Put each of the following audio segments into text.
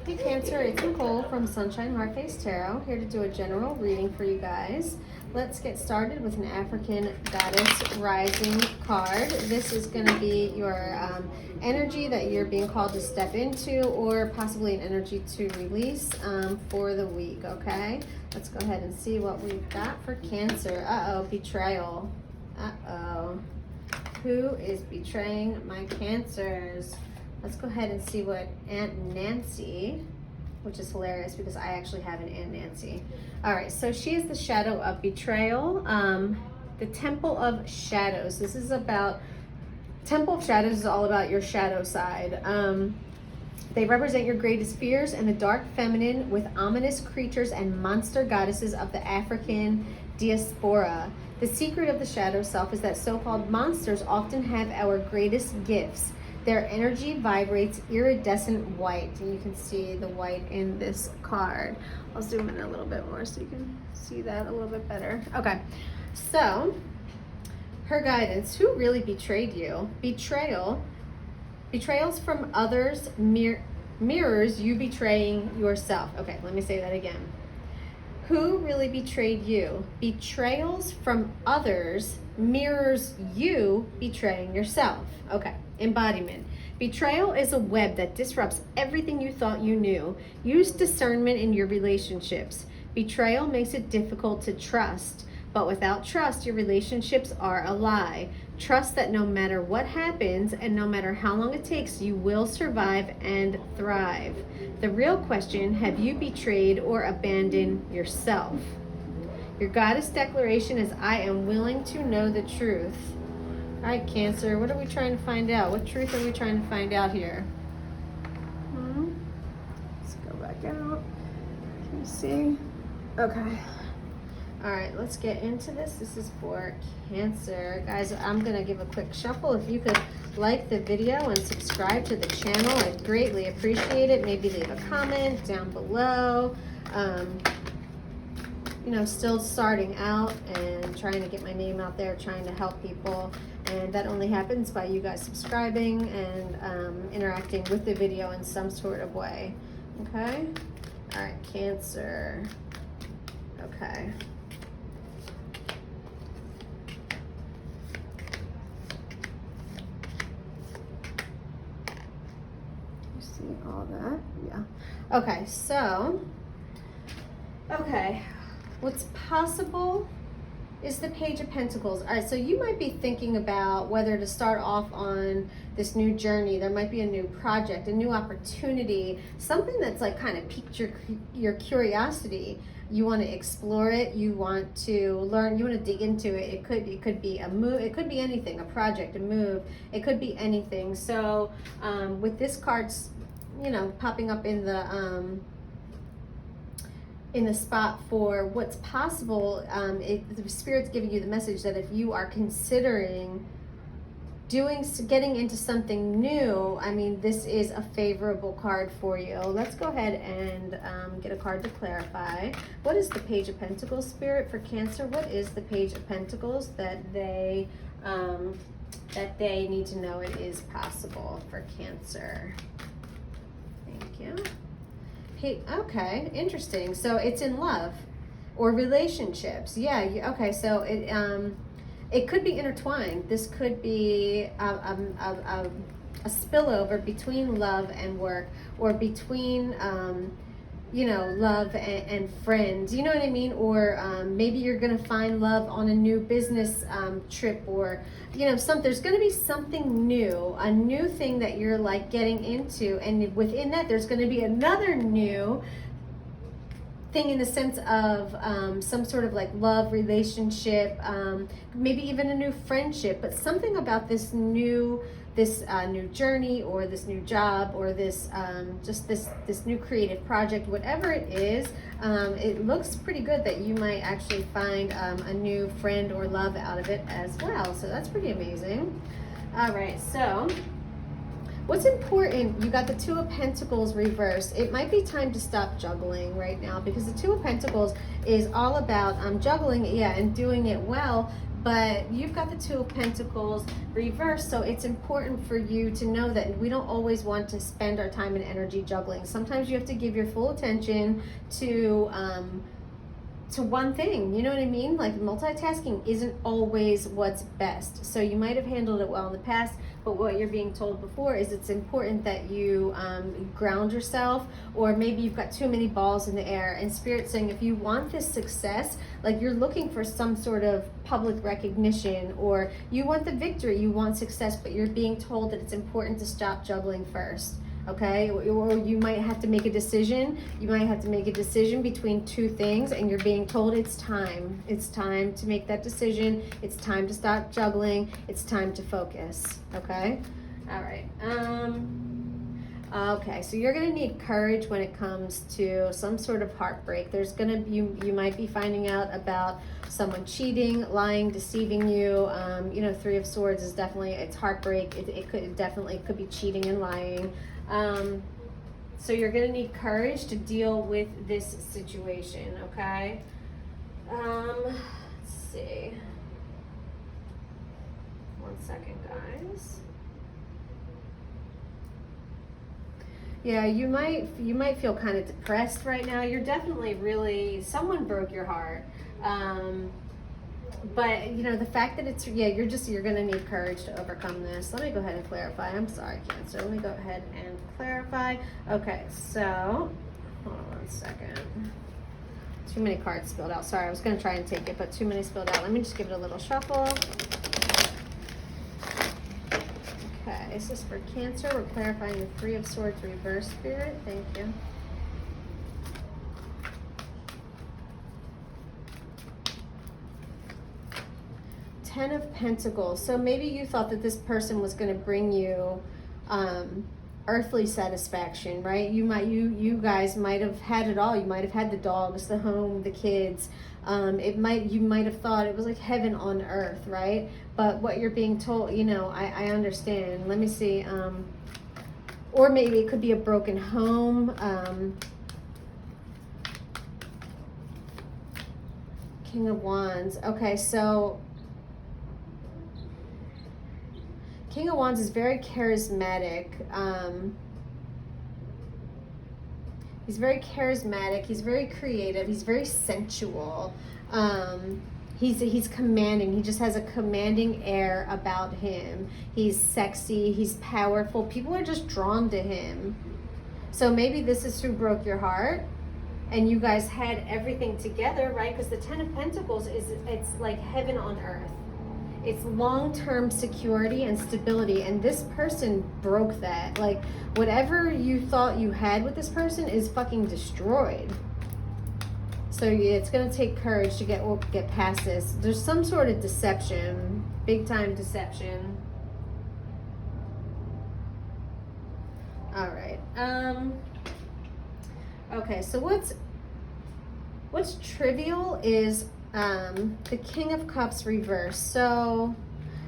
Hey Cancer, it's Nicole from Sunshine Heartface Tarot, here to do a general reading for you guys. Let's get started with an African Goddess Rising card. This is going to be your energy that you're being called to step into, or possibly an energy to release for the week, okay? Let's go ahead and see what we've got for Cancer. Uh-oh, betrayal. Uh-oh. Who is betraying my Cancers? Let's go ahead and see what Aunt Nancy, which is hilarious because I actually have an Aunt Nancy. All right, so she is the shadow of betrayal, the Temple of Shadows. This is about, Temple of Shadows is all about your shadow side. They represent your greatest fears and the dark feminine with ominous creatures and monster goddesses of the African diaspora. The secret of the shadow self is that so-called monsters often have our greatest gifts. Their energy vibrates iridescent white, and you can see the white in this card. I'll zoom in a little bit more so you can see that a little bit better. Okay, so her guidance. Who really betrayed you? Betrayals from others mirrors you betraying yourself. Okay, let me say that again. Who really betrayed you? Betrayals from others mirrors you betraying yourself. Okay, embodiment. Betrayal is a web that disrupts everything you thought you knew. Use discernment in your relationships. Betrayal makes it difficult to trust, but without trust, your relationships are a lie. Trust that no matter what happens and no matter how long it takes, you will survive and thrive. The real question, have you betrayed or abandoned yourself? Your goddess declaration is, I am willing to know the truth. All right, Cancer, what are we trying to find out? What truth are we trying to find out here? Let's go back out. Can you see? Okay. All right, let's get into this. This is for Cancer. Guys, I'm going to give a quick shuffle. If you could like the video and subscribe to the channel, I'd greatly appreciate it. Maybe leave a comment down below. You know, still starting out and trying to get my name out there, trying to help people. And that only happens by you guys subscribing and interacting with the video in some sort of way. Okay? All right, Cancer. Okay. All that, yeah. Okay, so, okay, what's possible is the Page of Pentacles. All right, so you might be thinking about whether to start off on this new journey. There might be a new project, a new opportunity, something that's like kind of piqued your curiosity. You want to explore it, you want to learn, you want to dig into it. It could be a move, it could be anything, a project, a move, it could be anything. So with this card's, you know, popping up in the spot for what's possible, the Spirit's giving you the message that if you are considering getting into something new, I mean, this is a favorable card for you. Let's go ahead and get a card to clarify. What is the Page of Pentacles, Spirit, for Cancer? What is the Page of Pentacles that they need to know it is possible for Cancer? Thank you. Hey, okay, interesting. So it's in love or relationships. Yeah, okay, so it could be intertwined. This could be a spillover between love and work, or between you know, love and friends, you know what I mean? Or maybe you're gonna find love on a new business trip, or you know, there's gonna be something new, a new thing that you're like getting into, and within that there's gonna be another new thing in the sense of some sort of like love relationship, maybe even a new friendship, but something about this new journey, or this new job, or this just this new creative project, whatever it is. It looks pretty good that you might actually find a new friend or love out of it as well. So that's pretty amazing. All right, so what's important, you got the Two of Pentacles reversed. It might be time to stop juggling right now, because the Two of Pentacles is all about juggling, yeah, and doing it well, But you've got the Two of Pentacles reversed, so it's important for you to know that we don't always want to spend our time and energy juggling. Sometimes you have to give your full attention to one thing, you know what I mean? Like, multitasking isn't always what's best. So you might have handled it well in the past, but what you're being told before is it's important that you ground yourself, or maybe you've got too many balls in the air. And Spirit's saying if you want this success, like you're looking for some sort of public recognition, or you want the victory, you want success, but you're being told that it's important to stop juggling first. Okay, or you might have to make a decision. You might have to make a decision between two things, and you're being told it's time. It's time to make that decision. It's time to stop juggling. It's time to focus. Okay, all right. Okay, so you're gonna need courage when it comes to some sort of heartbreak. There's gonna you might be finding out about someone cheating, lying, deceiving you. You know, Three of Swords is definitely, it's heartbreak. It could be cheating and lying. So you're going to need courage to deal with this situation, okay? Let's see. One second, guys. Yeah, you might feel kind of depressed right now. You're definitely really, someone broke your heart. But you know, the fact that it's, yeah, you're gonna need courage to overcome this. Let me go ahead and clarify. I'm sorry, Cancer. Let me go ahead and clarify. Okay, so hold on one second. Too many cards spilled out. Sorry, I was gonna try and take it, but too many spilled out. Let me just give it a little shuffle. Okay, this is for Cancer. We're clarifying the Three of Swords reverse, Spirit. Thank you. Ten of Pentacles. So maybe you thought that this person was going to bring you earthly satisfaction, right? You guys might have had it all. You might have had the dogs, the home, the kids. You might have thought it was like heaven on earth, right? But what you're being told, you know, I understand. Let me see. Or maybe it could be a broken home. King of Wands. Okay, so King of Wands is very charismatic. He's very charismatic. He's very creative. He's very sensual. He's commanding. He just has a commanding air about him. He's sexy. He's powerful. People are just drawn to him. So maybe this is who broke your heart, and you guys had everything together, right? Because the Ten of Pentacles it's like heaven on earth. It's long-term security and stability, and this person broke that. Like, whatever you thought you had with this person is fucking destroyed. So yeah, it's gonna take courage to get past this. There's some sort of deception, big-time deception. All right. Okay, so what's trivial is the King of Cups reversed. So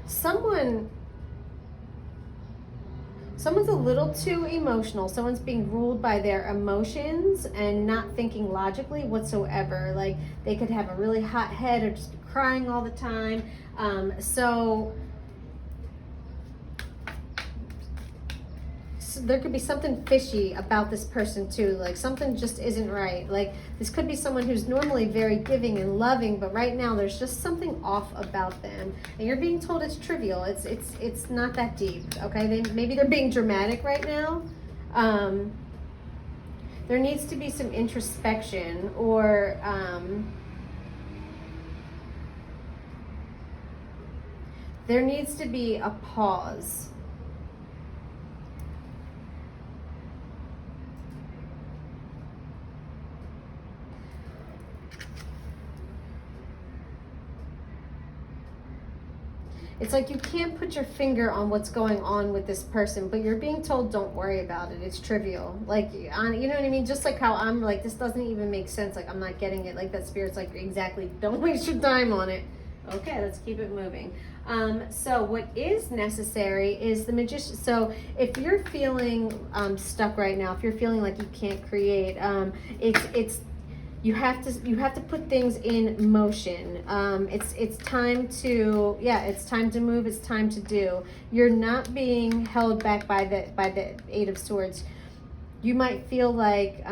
someone's a little too emotional. Someone's being ruled by their emotions and not thinking logically whatsoever. Like, they could have a really hot head or just be crying all the time. So there could be something fishy about this person too. Like, something just isn't right. Like, this could be someone who's normally very giving and loving, but right now there's just something off about them, and you're being told it's trivial. It's not that deep. Okay, maybe they're being dramatic right now. There needs to be some introspection, or there needs to be a pause. It's like you can't put your finger on what's going on with this person, but you're being told don't worry about it. It's trivial. Like, you know what I mean? Just like how I'm like, this doesn't even make sense. Like, I'm not getting it. Like, that Spirit's like, exactly, don't waste your time on it. Okay, let's keep it moving. So what is necessary is the Magician. So if you're feeling stuck right now, if you're feeling like you can't create, you have to put things in motion. It's time to, yeah, it's time to move, it's time to do. You're not being held back by the Eight of Swords. You might feel like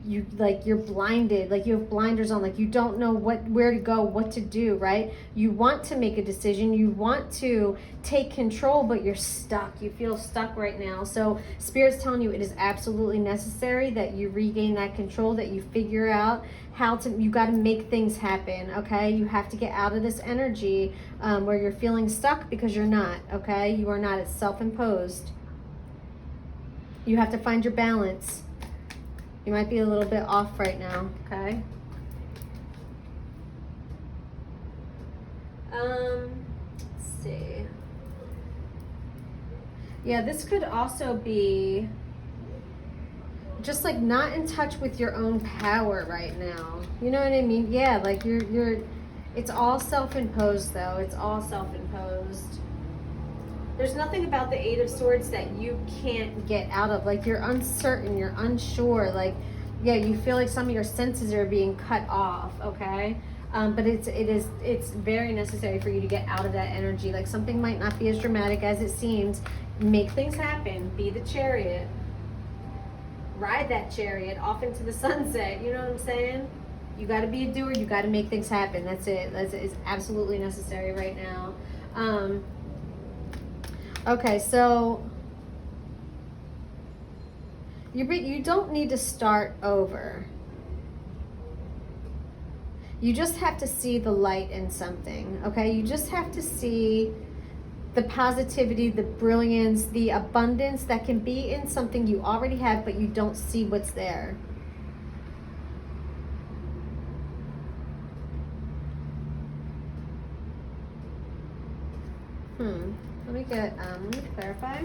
you like you're blinded, like you have blinders on, like you don't know where to go, what to do, right? You want to make a decision, you want to take control, but you're stuck. You feel stuck right now. So Spirit's telling you it is absolutely necessary that you regain that control, that you figure out how to, you got to make things happen, okay? You have to get out of this energy where you're feeling stuck, because you're not, okay? You are not. It's self-imposed. You have to find your balance. You might be a little bit off right now, okay? Let's see. Yeah, this could also be just like not in touch with your own power right now. You know what I mean? Yeah, like you're it's all self-imposed though. It's all self-imposed. There's nothing about the Eight of Swords that you can't get out of. Like you're uncertain, you're unsure. Like, yeah, you feel like some of your senses are being cut off, okay? But it's very necessary for you to get out of that energy. Like something might not be as dramatic as it seems. Make things happen. Be the chariot. Ride that chariot off into the sunset. You know what I'm saying? You got to be a doer. You got to make things happen. That's it. It's absolutely necessary right now. Okay, so you don't need to start over. You just have to see the light in something, okay? You just have to see the positivity, the brilliance, the abundance that can be in something you already have, but you don't see what's there. Let me clarify.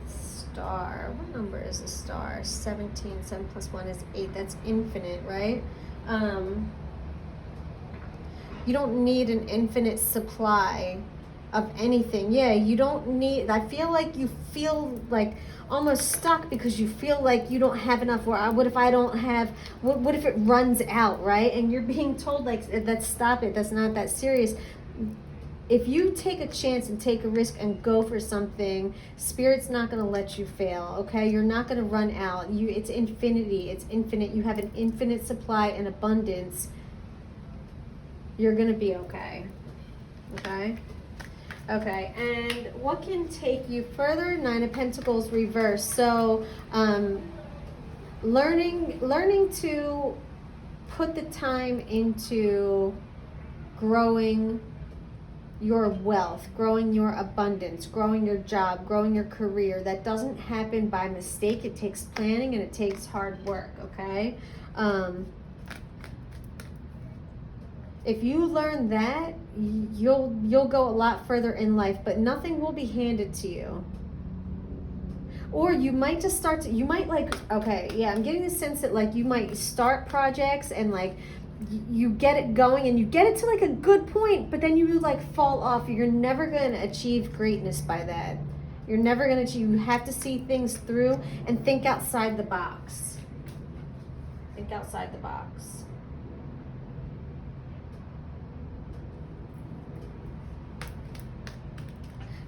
Star, what number is the star? 17, 7 plus 1 is 8. That's infinite, right? You don't need an infinite supply of anything. Yeah, you don't need, I feel like you feel like almost stuck because you feel like you don't have enough. Or what if I don't have, what if it runs out, right? And you're being told like, that's, stop it, that's not that serious. If you take a chance and take a risk and go for something, Spirit's not going to let you fail, okay? You're not going to run out. It's infinity. It's infinite. You have an infinite supply and abundance. You're going to be okay, okay? Okay, and what can take you further? Nine of Pentacles reverse. So, learning to put the time into growing your wealth, growing your abundance, growing your job, growing your career. That doesn't happen by mistake. It takes planning and it takes hard work, okay? If you learn that, you'll go a lot further in life, but nothing will be handed to you. Or you might just start to, you might like, okay, yeah, I'm getting the sense that like you might start projects and like you get it going and you get it to like a good point, but then you like fall off. You're never going to achieve greatness by that. You're never going to achieve. You have to see things through and think outside the box. Think outside the box.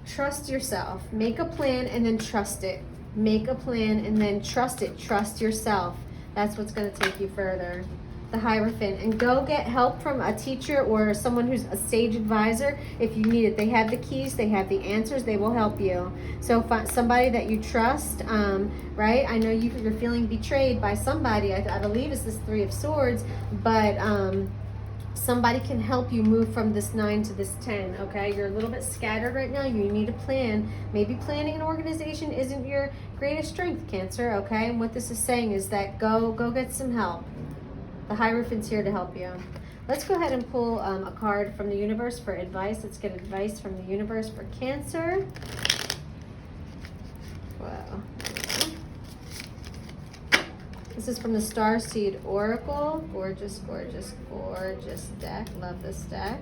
Trust yourself. Make a plan and then trust it. Make a plan and then trust it. Trust yourself. That's what's going to take you further. The Hierophant. And go get help from a teacher or someone who's a sage advisor if you need it. They have the keys, they have the answers, they will help you. So find somebody that you trust, right? I know you're feeling betrayed by somebody. I believe it's this Three of Swords, but somebody can help you move from this 9 to this 10, okay? You're a little bit scattered right now. You need a plan. Maybe planning an organization isn't your greatest strength, Cancer, okay? And what this is saying is that go get some help. The Hierophant's here to help you. Let's go ahead and pull a card from the universe for advice. Let's get advice from the universe for Cancer. Wow. This is from the Starseed Oracle. Gorgeous, gorgeous, gorgeous deck. Love this deck.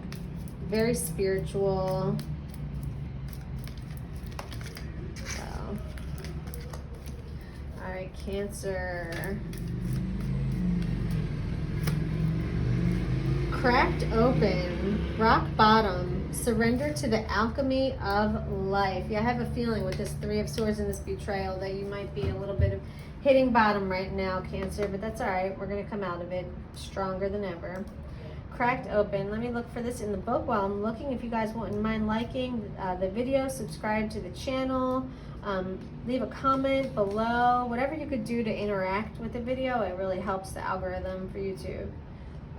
Very spiritual. Wow. All right, Cancer. Cracked open, rock bottom, surrender to the alchemy of life. Yeah, I have a feeling with this Three of Swords and this betrayal that you might be a little bit of hitting bottom right now, Cancer, but that's all right. We're going to come out of it stronger than ever. Cracked open. Let me look for this in the book while I'm looking. If you guys wouldn't mind liking the video, subscribe to the channel, leave a comment below, whatever you could do to interact with the video. It really helps the algorithm for YouTube.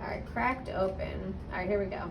All right, cracked open. All right, here we go.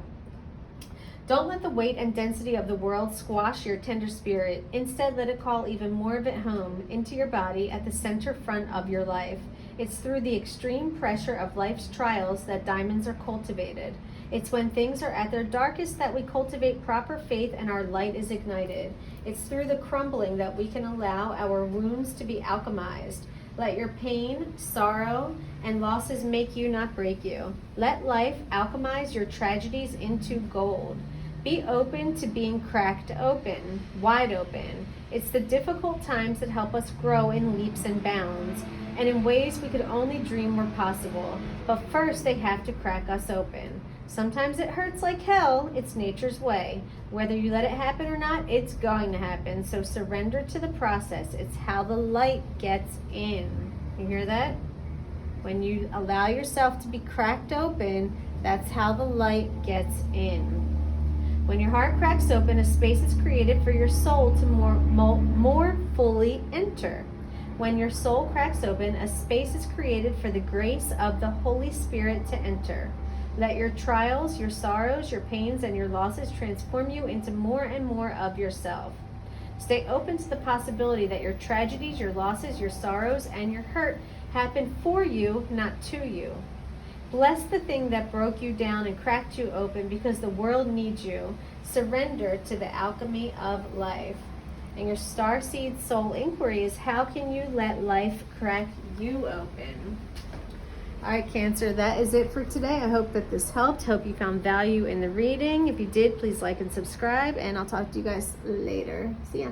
Don't let the weight and density of the world squash your tender spirit. Instead, let it call even more of it home into your body at the center front of your life. It's through the extreme pressure of life's trials that diamonds are cultivated. It's when things are at their darkest that we cultivate proper faith and our light is ignited. It's through the crumbling that we can allow our wounds to be alchemized. Let your pain, sorrow, and losses make you, not break you. Let life alchemize your tragedies into gold. Be open to being cracked open, wide open. It's the difficult times that help us grow in leaps and bounds, and in ways we could only dream were possible. But first, they have to crack us open. Sometimes it hurts like hell. It's nature's way. Whether you let it happen or not, it's going to happen. So surrender to the process. It's how the light gets in. You hear that? When you allow yourself to be cracked open, that's how the light gets in. When your heart cracks open, a space is created for your soul to more fully enter. When your soul cracks open, a space is created for the grace of the Holy Spirit to enter. Let your trials, your sorrows, your pains, and your losses transform you into more and more of yourself. Stay open to the possibility that your tragedies, your losses, your sorrows, and your hurt happen for you, not to you. Bless the thing that broke you down and cracked you open because the world needs you. Surrender to the alchemy of life. And your Starseed Soul Inquiry is, how can you let life crack you open? All right, Cancer, that is it for today. I hope that this helped. Hope you found value in the reading. If you did, please like and subscribe, and I'll talk to you guys later. See ya.